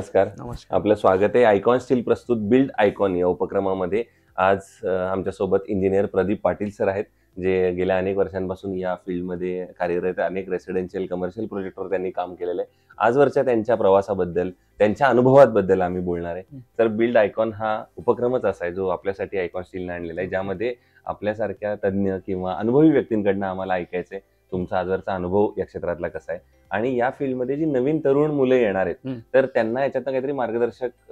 नमस्कार. नमस्कार. आपलं स्वागत आहे आयकॉन स्टील प्रस्तुत बिल्ड आयकॉन या उपक्रमामध्ये. आज आमच्यासोबत इंजिनियर प्रदीप पाटील सर आहेत, जे गेल्या अनेक वर्षांपासून या फील्डमध्ये कार्यरत. अनेक रेसिडेन्शियल कमर्शियल प्रोजेक्टवर त्यांनी काम केलेलं आहे. आजवरच्या त्यांच्या प्रवासाबद्दल, त्यांच्या अनुभवाबद्दल आम्ही बोलणार आहे. तर बिल्ड आयकॉन हा उपक्रमच असा आहे जो आपल्यासाठी आयकॉन स्टीलने आणलेला आहे, ज्यामध्ये आपल्यासारख्या तज्ज्ञ किंवा अनुभवी व्यक्तींकडनं आम्हाला ऐकायचं आहे तुमचा आजवरचा अनुभव या क्षेत्रातला कसा आहे, आणि या फील्डमध्ये जी नवीन तरुण मुलं येणार आहेत तर त्यांना याच्यातनं काहीतरी मार्गदर्शक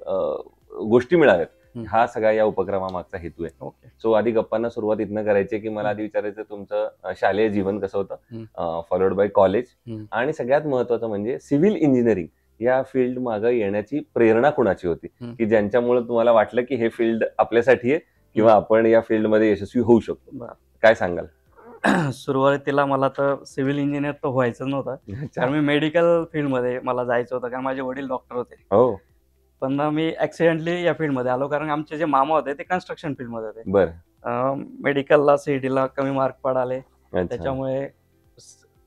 गोष्टी मिळाव्यात. हा सगळा या उपक्रमामागचा हेतू आहे. ओके. सो आधी गप्पांना सुरुवात इथनं करायची की मला आधी विचारायचं तुमचं शालेय जीवन कसं होतं, फॉलोड बाय कॉलेज, आणि सगळ्यात महत्वाचं म्हणजे सिव्हिल इंजिनिअरिंग या फील्ड मागे येण्याची प्रेरणा कुणाची होती, की ज्यांच्यामुळे तुम्हाला वाटलं की हे फील्ड आपल्यासाठी आहे किंवा आपण या फील्डमध्ये यशस्वी होऊ शकतो. काय सांगाल? सुरुवातीला मला तर सिव्हिल इंजिनियर तर व्हायचं नव्हतं, कारण मी मेडिकल फील्डमध्ये मला जायचं होतं, कारण माझे वडील डॉक्टर होते. हो. पण मी ऍक्सिडेंटली या फील्डमध्ये आलो, कारण आमचे जे मामा होते ते कन्स्ट्रक्शन फील्डमध्ये होते. बरं. मेडिकलला सीईटीला कमी मार्क पडाले, त्याच्यामुळे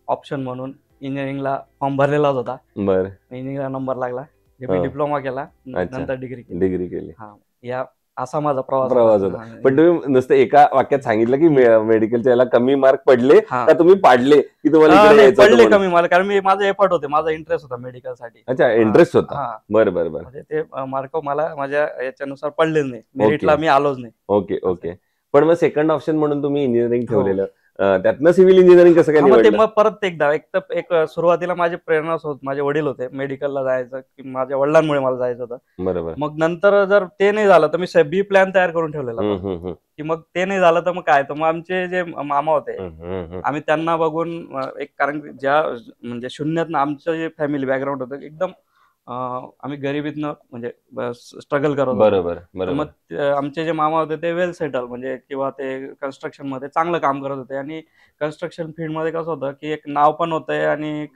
ऑप्शन म्हणून इंजिनिअरिंगला फॉर्म भरलेलाच होता. बरं. इंजिनिअरिंगला नंबर लागला, मी डिप्लोमा केला, नंतर डिग्री केली. हा, या असा माझा प्रवास होता. पण तुम्ही नुसतं एका वाक्यात सांगितलं की मेडिकलच्या याला कमी मार्क पडले का तुम्ही पाडले की तुम्हाला पडले कमी मार्क, कारण मी माझा एफर्ट होते, माझा इंटरेस्ट होता मेडिकल साठी. अच्छा, इंटरेस्ट होता. बरं बरं बरं. म्हणजे ते मार्क मला माझ्या याच्यानुसार पडलेच नाही, मेरिटला मी आलोच नाही. Okay okay. पण मग सेकंड ऑप्शन म्हणून तुम्ही इंजिनिअरिंग ठेवलेलं, त्यातनं सिव्हिल इंजिनिअरिंग कसं काय निवडलं? मग परत एकदा एक सुरुवातीला माझी प्रेरणा माझे वडील होते, मेडिकलला जायचं की माझ्या वडिलांमुळे मला जायचं होतं. बरोबर. मग नंतर जर ते नाही झालं तर मी बी प्लॅन तयार करून ठेवलेला की मग ते नाही झालं तर मग काय, तर मग आमचे जे मामा होते आम्ही त्यांना बघून एक, कारण ज्या म्हणजे शून्यातनं आमचं जे फॅमिली बॅकग्राऊंड होतं एकदम, आम्ही गरिबीतनं म्हणजे स्ट्रगल करत होतो. बरोबर. मग आमचे जे मामा होते ते वेल सेटल, म्हणजे किंवा ते कन्स्ट्रक्शन मध्ये चांगलं काम करत होते, आणि कन्स्ट्रक्शन फील्ड मध्ये कसं होतं की एक नाव पण होतंय आणि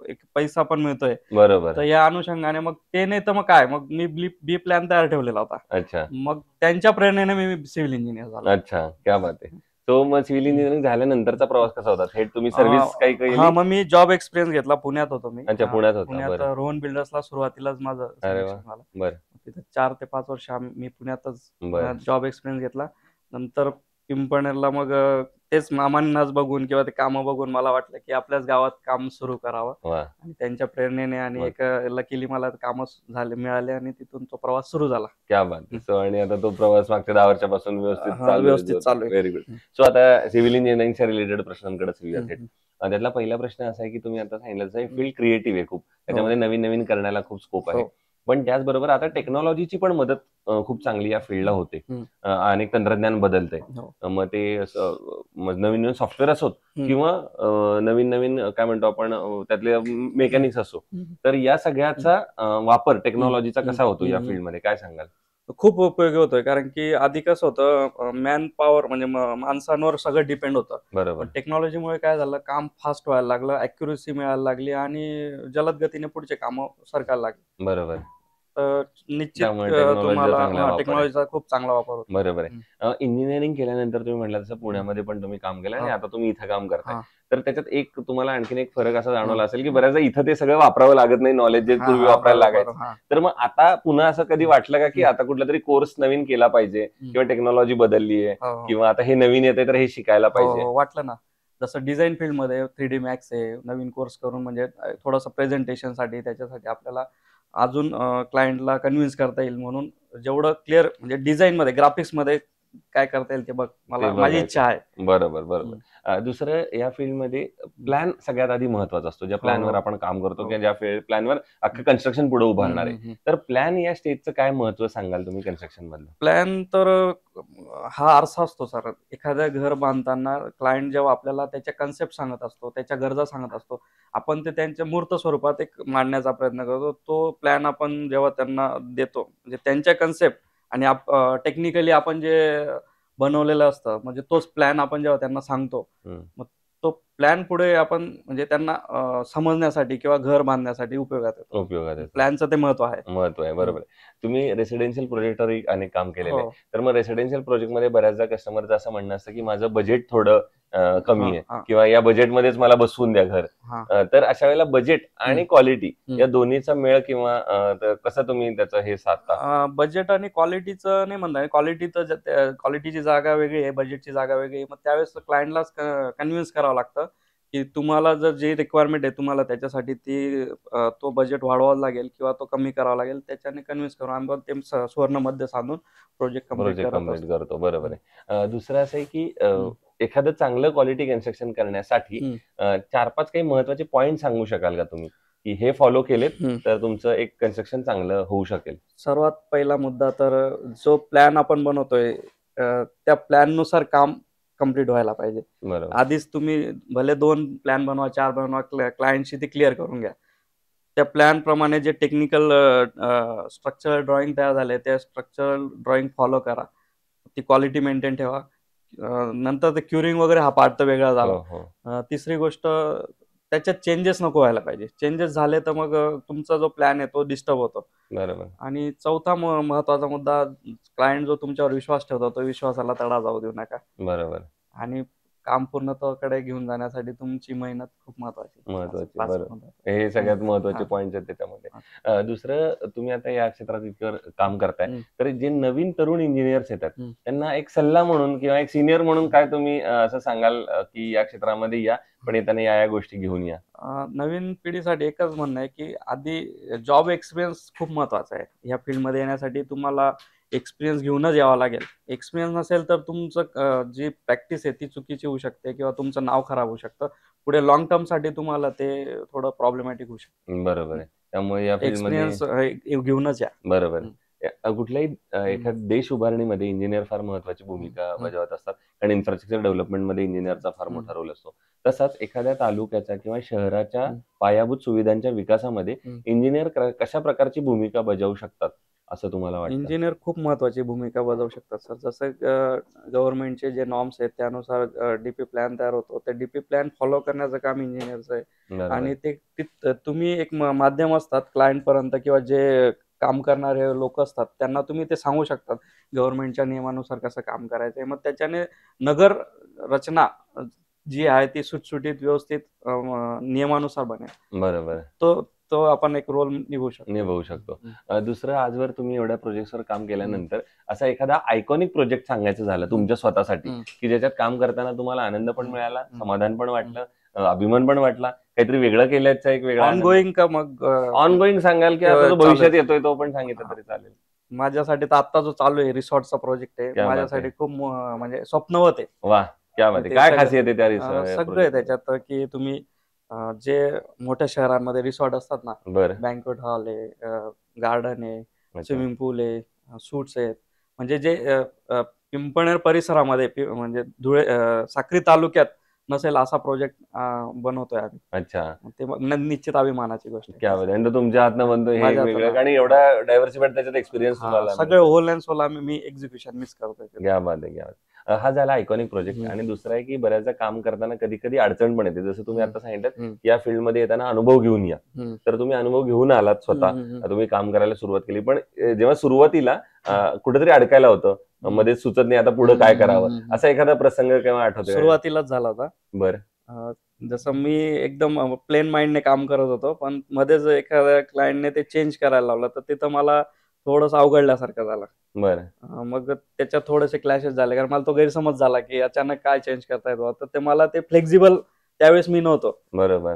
एक पैसा पण मिळतोय. बरोबर. तर या अनुषंगाने मग ते नाही तर मग काय, मग मी बी प्लॅन तयार ठेवलेला होता. अच्छा. मग त्यांच्या प्रेरणेने मी सिव्हिल इंजिनियर झालो. अच्छा, क्या बात आहे. तो मग सिव्हिल इंजिनिअरिंग झाल्यानंतरचा प्रवास कसा होता? थेट तुम्ही सर्व्हिस काही केली? हा, मग मी जॉब एक्सपिरियन्स घेतला, पुण्यात होतो मी. अच्छा, पुण्यात होता. पुण्यात रोहन बिल्डर्सला सुरुवातीलाच माझं सिलेक्शन झालं. बरं. तिथे 4 ते 5 वर्ष मी पुण्यातच जॉब एक्सपिरियन्स घेतला. नंतर पिंपळनेरला मग तेच मामांनाच बघून किंवा ते कामं बघून मला वाटलं की आपल्याच गावात काम सुरू करावं, आणि त्यांच्या प्रेरणेने आणि एक लकीली मला काम मिळाले, आणि तिथून तो प्रवास सुरू झाला. क्या बात. सो आणि आता तो प्रवास मागच्या 10 वर्षापासून व्यवस्थित चालू आहे. Very good. सो आता सिव्हिल इंजिनिअरिंगच्या रिलेटेड प्रश्नांकडे त्यातला पहिला प्रश्न असा आहे की तुम्ही आता सांगितलं फील्ड क्रिएटिव्ह आहे खूप, त्याच्यामध्ये नवीन नवीन करण्याला खूप स्कोप आहे. पण त्याचबरोबर आता टेक्नॉलॉजीची पण मदत खूप चांगली या फील्डला होते. अनेक तंत्रज्ञान बदलतंय. मग ते नवीन नवीन सॉफ्टवेअर असोत किंवा नवीन नवीन काय म्हणतो आपण त्यातले मेकॅनिक्स असो, तर या सगळ्याचा वापर टेक्नॉलॉजीचा कसा होतो या फील्डमध्ये, काय सांगाल? खूप उपयोगी होतोय, कारण की आधी कसं होतं, मॅन पॉवर म्हणजे माणसांवर सगळं डिपेंड होतं. बरोबर. टेक्नॉलॉजीमुळे काय झालं, काम फास्ट व्हायला लागलं, ऍक्युरेसी मिळायला लागली, आणि जलद गतीने पुढचे काम सरकायला लागले. बरोबर. निश्चित तुम्हाला टेक्नॉलॉजीचा खूप चांगला वापर होतो. बरोबर आहे. इंजिनिअरिंग केल्यानंतर तुम्ही म्हटलं तसं पुण्यामध्ये पण तुम्ही काम केलं आणि आता तुम्ही इथं काम करताय, तर त्याच्यात एक तुम्हाला आणखीन एक फरक असा जाणवला असेल की बऱ्याचदा इथं ते सगळं वापरावं लागत नाही, नॉलेज जे पूर्वी वापरायला लागायचं. तर मग आता पुन्हा असं कधी वाटलं का की आता कुठला तरी कोर्स नवीन केला पाहिजे, किंवा टेक्नॉलॉजी बदलली आहे, किंवा आता हे नवीन येते तर हे शिकायला पाहिजे? वाटलं ना. जसं डिझाईन फील्डमध्ये 3D मॅक्स आहे, नवीन कोर्स करून म्हणजे थोडंसं प्रेझेंटेशन साठी त्याच्यासाठी आपल्याला अजून क्लायंटला कन्व्हिन्स करता येईल म्हणून जेवढं क्लिअर म्हणजे डिझाईन मध्ये, ग्राफिक्स मध्ये काय करता येईल ते माझी इच्छा आहे. बरोबर बरोबर. दुसरं, या फील्डमध्ये प्लॅन सगळ्यात आधी महत्वाचा असतो. ज्या प्लॅनवर आपण काम करतो किंवा ज्या प्लॅनवर अख्खं कन्स्ट्रक्शन पुढे उभारणार आहे, तर प्लॅन या स्टेजचं काय महत्व सांगाल तुम्ही कन्स्ट्रक्शन मधलं? प्लॅन तर हा आरसा असतो सर. एखादं घर बांधताना क्लायंट जेव्हा आपल्याला त्याच्या कन्सेप्ट सांगत असतो, त्याच्या गरजा सांगत असतो, आपण ते त्यांच्या मूर्त स्वरूपात एक मांडण्याचा प्रयत्न करतो. तो प्लॅन आपण जेव्हा त्यांना देतो, म्हणजे त्यांच्या कन्सेप्ट आणि टेक्निकली आपण जे बनवलेलं असतं, म्हणजे तोच प्लॅन आपण जेव्हा त्यांना सांगतो, मग तो प्लॅन पुढे आपण म्हणजे त्यांना समजण्यासाठी किंवा घर बांधण्यासाठी उपयोगात येतो. प्लॅनचं ते महत्व आहे. बरोबर. तुम्ही रेसिडेन्शियल प्रोजेक्टवर अनेक काम केलेलं आहे. हो. तर मग रेसिडेन्शियल प्रोजेक्टमध्ये बऱ्याचदा कस्टमरचं असं म्हणणं असतं की माझं बजेट थोडं कमी आहे किंवा या बजेटमध्येच मला बसवून द्या घर. तर अशा वेळेला बजेट आणि क्वालिटी या दोन्हीचा मेळ किंवा कसं तुम्ही त्याचं हे साधता? बजेट आणि क्वालिटीचं नाही म्हणता, क्वालिटीची जागा वेगळी आहे, बजेटची जागा वेगळी आहे. मग त्यावेळेस क्लायंटलाच कन्व्हिन्स करावं लागतं की तुम्हाला जर जे रिक्वायरमेंट आहे तुम्हाला त्याच्यासाठी तो बजेट वाढवावा लागेल किंवा तो कमी करावा लागेल. त्याच्याने कन्व्हिन्स करून आम्ही ते सुवर्ण मध्य साधून प्रोजेक्ट कंप्लीट करतो. बरोबर आहे. दुसरं असं आहे की एखादं चांगलं क्वालिटी कन्स्ट्रक्शन करण्यासाठी 4-5 काही महत्वाचे पॉईंट सांगू शकाल का तुम्ही की हे फॉलो केलेत तर तुमचं एक कन्स्ट्रक्शन चांगलं होऊ शकेल? सर्वात पहिला मुद्दा तर जो प्लॅन आपण बनवतोय त्या प्लॅन नुसार काम कम्प्लीट व्हायला पाहिजे. आधीच तुम्ही भले 2 प्लॅन बनवा, 4 बनवा, क्लायंटशी ते क्लिअर करून घ्या. त्या प्लॅन प्रमाणे जे टेक्निकल स्ट्रक्चरल ड्रॉइंग तयार झाले त्या स्ट्रक्चरल ड्रॉइंग फॉलो करा. ती क्वालिटी मेंटेन ठेवा. नंतर ते क्युरिंग वगैरे हा पार्ट तर वेगळा झाला. तिसरी गोष्ट त्याच्यात चेंजेस नको व्हायला पाहिजे. चेंजेस झाले तर मग तुमचा जो प्लॅन आहे तो डिस्टर्ब होतो. बरोबर. आणि चौथा महत्वाचा मुद्दा, क्लायंट जो तुमच्यावर विश्वास ठेवतो तो विश्वासाला तडा जाऊ देऊ नका. बरोबर. आणि काम पूर्णत्वाकडे घेऊन जाण्यासाठी तुमची मेहनत खूप महत्वाची. बरोबर. हे सगळ्यात महत्वाचे पॉईंट आहेत त्याच्यामध्ये. दुसरं, तुम्ही आता या क्षेत्रात इतकं काम करताय तर जे नवीन तरुण इंजिनियर्स येतात त्यांना एक सल्ला म्हणून किंवा एक सिनियर म्हणून काय तुम्ही असं सांगाल की या क्षेत्रामध्ये या, पण येताना या गोष्टी घेऊन या? नवीन पिढीसाठी एकच म्हणणं आहे की आधी जॉब एक्सपिरियन्स खूप महत्वाचा आहे. या फील्डमध्ये येण्यासाठी तुम्हाला एक्सपिरियन्स घेऊनच यावं लागेल. एक्सपिरियन्स नसेल तर तुमचं जी प्रॅक्टिस आहे ती चुकीची होऊ शकते किंवा तुमचं नाव खराब होऊ शकतं. पुढे लॉंग टर्म साठी तुम्हाला ते थोडं प्रॉब्लेमॅटिक होऊ शकतं. बरोबर आहे. त्यामुळे या एक्सपिरियन्स घेऊनच या. बरोबर. कुठल्याही एखाद्या देश उभारणीमध्ये इंजिनियर फार महत्वाची भूमिका बजावत असतात, कारण इन्फ्रास्ट्रक्चर डेव्हलपमेंटमध्ये इंजिनियरचा फार मोठा रोल असतो. तसाच एखाद्या तालुक्याच्या किंवा शहराच्या पायाभूत सुविधांच्या विकासामध्ये इंजिनियर कशा प्रकारची भूमिका बजावू शकतात असं तुम्हाला वाटतं? इंजिनियर खूप महत्वाची भूमिका बजावू शकतात सर. जसं गव्हर्नमेंटचे जे नॉर्म्स आहेत त्यानुसार डीपी प्लॅन तयार होतो. ते डीपी प्लॅन फॉलो करण्याचं काम इंजिनियरचं आहे. आणि ते तुम्ही एक माध्यम असतात क्लायंट पर्यंत किंवा जे काम करणारे लोक असतात त्यांना तुम्ही ते सांगू शकतात गव्हर्नमेंटच्या नियमानुसार कसं काम करायचंय. मग त्याच्याने नगर रचना जी आहे ती सुटसुटीत व्यवस्थित नियमानुसार बनेल. बरोबर. तो आपण एक रोल निभवू शकतो. दुसरं, आजवर तुम्ही एवढ्या प्रोजेक्टवर काम केल्यानंतर असा एखादा आयकॉनिक प्रोजेक्ट सांगायचं झालं तुमच्या स्वतःसाठी की ज्याच्यात काम करताना तुम्हाला आनंद पण मिळाला, समाधान पण वाटलं, अभिमान पण वाटला, काहीतरी वेगळं केल्याचा एक वेगळा ऑनगोईंग का मग ऑनगोईंग सांगाल की आता जो भविष्यात येतोय तो पण सांगितलं तरी चालेल? माझ्यासाठी तर आता जो चालू आहे रिसॉर्टचा प्रोजेक्ट आहे माझ्यासाठी खूप म्हणजे स्वप्नवत आहे. वाह, क्या बात आहे. काय खासियत आहे त्या रिसॉर्ट? सगळं आहे त्याच्यात की तुम्ही जे मोठ्या शहरांमध्ये रिसॉर्ट असतात ना, बँक्वेट हॉल आहे, गार्डन आहे, स्विमिंग पूल आहे, सूट्स आहेत, म्हणजे जे पिंपळनेर परिसरामध्ये म्हणजे साक्री तालुक्यात नसेल असा प्रोजेक्ट बनवतोय आम्ही. अच्छा. ते निश्चित अभिमानाची गोष्ट आहे. क्या बात आहे. तुमच्या हातनं बनतोय हे वेगळं आणि एवढा डायव्हर्सिटी त्याच्यात एक्सपिरियन्स सगळे होल अँड सोल मी एक्झिक्युशन मिस करतोय. क्या बात आहे, क्या बात. हा झाला आयकॉनिक प्रोजेक्ट. आणि दुसरा आहे की बऱ्याचदा काम करताना कधी कधी अडचण पण येते. जसं तुम्ही आता सांगितलं या फील्डमध्ये येताना अनुभव घेऊन या, तर तुम्ही अनुभव घेऊन आलात स्वतः, तुम्ही काम करायला सुरुवात केली, पण जेव्हा सुरुवातीला कुठेतरी अडकायला होतं, मध्ये सुचत नाही आता पुढे काय करावं, असा एखादा प्रसंग केव्हा आठवतो? सुरुवातीलाच झाला होता. बरं. जसं मी एकदम प्लेन माइंडने काम करत होतो, पण मध्येच एखाद्या क्लायंटने ते चेंज करायला लावलं तर तिथं मला थोडंसं अवघडल्यासारखं झालं. बरं. मग त्याच्यात थोडेसे क्लॅशेस झाले, कारण मला तो गैरसमज झाला की अचानक काय चेंज करता येतो. तर ते मला ते फ्लेक्झिबल त्यावेळेस मी नव्हतो. बरोबर.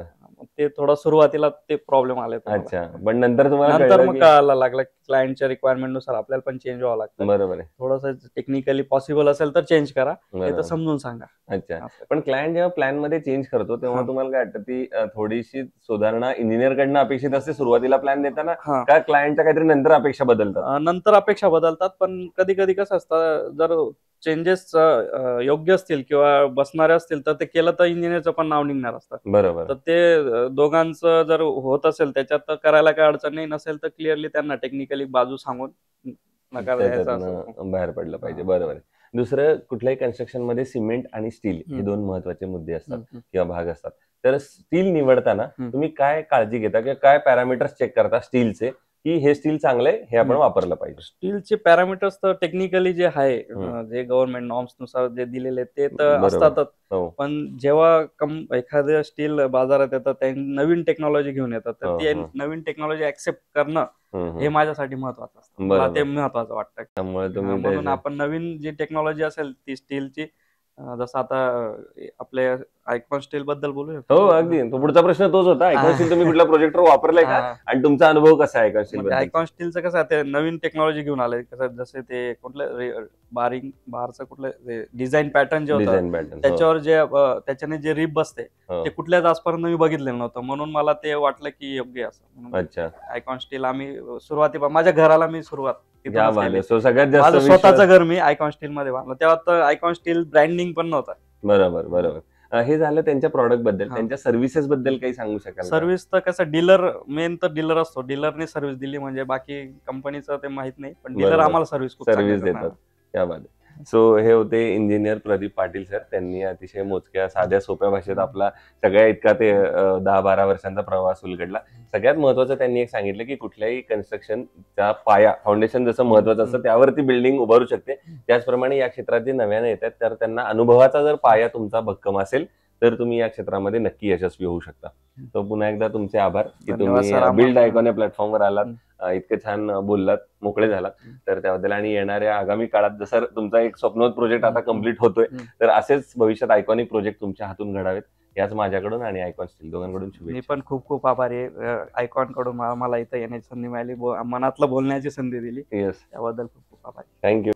ते थोडा सुरुवातीला ते प्रॉब्लेम आले. अच्छा. पण नंतर तुम्हाला नंतर मग कळायला लागलं की क्लायंटच्या रिक्वायरमेंट नुसार आपल्याला पण चेंज व्हावं लागतं. बरोबर आहे. थोडंसं टेक्निकली पॉसिबल असेल तर चेंज करा, नाही तर समजून सांगा. अच्छा. पण क्लायंट जेव्हा प्लॅन मध्ये चेंज करतो तेव्हा तुम्हाला काय वाटतं, ती थोडीशी सुधारणा इंजिनियर कडनं अपेक्षित असते सुरुवातीला प्लॅन देताना, का क्लायंटच्या काहीतरी नंतर अपेक्षा बदलतात? नंतर अपेक्षा बदलतात, पण कधी कधी कसं असतं, जर चेंजेस योग्य असतील किंवा बसणारे असतील तर ते केलं तर इंजिनियरचं पण नाव निघणार असतं. बरोबर. तर ते दोघांचं जर होत असेल त्याच्यात तर करायला काय अडचण नाही, नसेल तर क्लिअरली त्यांना टेक्निकली बाजू सांगून नकार द्यायचा, बाहेर पडलं पाहिजे. बरोबर आहे. दुसरं कुठल्याही कन्स्ट्रक्शन मध्ये सिमेंट आणि स्टील हे दोन महत्वाचे मुद्दे असतात किंवा भाग असतात. तर स्टील निवडताना तुम्ही काय काळजी घेता किंवा काय पॅरामीटर्स चेक करता स्टीलचे की हे स्टील चांगलं आहे, हे आपण वापरलं पाहिजे? स्टीलचे पॅरामीटर्स तर टेक्निकली जे आहे, जे गव्हर्नमेंट नॉर्म्स नुसार जे दिलेले ते तर असतातच. पण जेव्हा एखादं स्टील बाजारात येतं, ते नवीन टेक्नॉलॉजी घेऊन येतात, तर ती नवीन टेक्नॉलॉजी ऍक्सेप्ट करणं हे माझ्यासाठी महत्वाचं असतं. मला ते महत्वाचं वाटतं. त्यामुळे म्हणून आपण नवीन जी टेक्नॉलॉजी असेल ती स्टीलची, जसं आता आपले आयकॉन स्टील बद्दल बोलू. हो अगदी, तो पुढचा प्रश्न तोच होता. आयकॉन स्टील तुम्ही कुठल्या प्रोजेक्टवर वापरलाय का आणि तुमचा अनुभव कसा आहे आयकॉन स्टील? आयकॉन स्टीलचं कसं आहे, ते नवीन टेक्नॉलॉजी घेऊन आले. कसं जसे ते कुठलं बारचं कुठलं डिझाईन पॅटर्न जे होतं त्याच्यावर जे त्याच्याने जे रिप बसते ते कुठल्याच आजपर्यंत मी बघितलेलं नव्हतं. म्हणून मला ते वाटलं की योग्य असं. अच्छा, आयकॉन स्टील आम्ही सुरुवातीला माझ्या घराला मी सुरुवात सगळ्यात जास्त स्वतःचं घर मी आयकॉन स्टील मध्ये बांधलं. तेव्हा तर आयकॉन स्टील ब्रँडिंग पण नव्हतं. बरोबर. हे झालं त्यांच्या प्रॉडक्ट बद्दल. त्यांच्या सर्व्हिसेस बद्दल काही सांगू शकाल? सर्व्हिस तर कसं, डीलर मेन तर डीलर असतो. डीलरने सर्व्हिस दिली म्हणजे बाकी कंपनीचं ते माहित नाही, पण डीलर आम्हाला सर्व्हिस देतात. त्या बाबतीत सो हे होते इंजिनियर प्रदीप पाटील सर. त्यांनी अतिशय मोजक्या साध्या सोप्या भाषेत आपला सगळ्या इतका ते 10-12 वर्षांचा प्रवास उलगडला. सगळ्यात महत्वाचं त्यांनी एक सांगितलं की कुठल्याही कन्स्ट्रक्शनचा पाया, फाउंडेशन जसं महत्वाचं असतं त्यावरती बिल्डिंग उभारू शकते, त्याचप्रमाणे या क्षेत्रात जे नव्याने येतात तर त्यांना अनुभवाचा जर पाया तुमचा भक्कम असेल तर तुम्ही या क्षेत्रामध्ये नक्की यशस्वी होऊ शकता. तो पुन्हा एकदा तुमचे आभार की तुम्ही बिल्ड आयकॉन या प्लॅटफॉर्मवर आलात, इतके छान बोललात, मोकळे झालात, तर त्याबद्दल. आणि येणाऱ्या आगामी काळात जसं तुमचा एक स्वप्नवत प्रोजेक्ट आता कम्प्लीट होतोय, तर असेच भविष्यात आयकॉनिक प्रोजेक्ट तुमच्या हातून घडावेत याच माझ्याकडून आणि आयकॉन स्टील दोघांकडून शुभेच्छा. मी पण खूप खूप आभारी आहे. आयकॉन कडून मला इथं येण्याची संधी मिळाली, मनातलं बोलण्याची संधी दिली, त्याबद्दल खूप खूप आभारी. थँक्यू.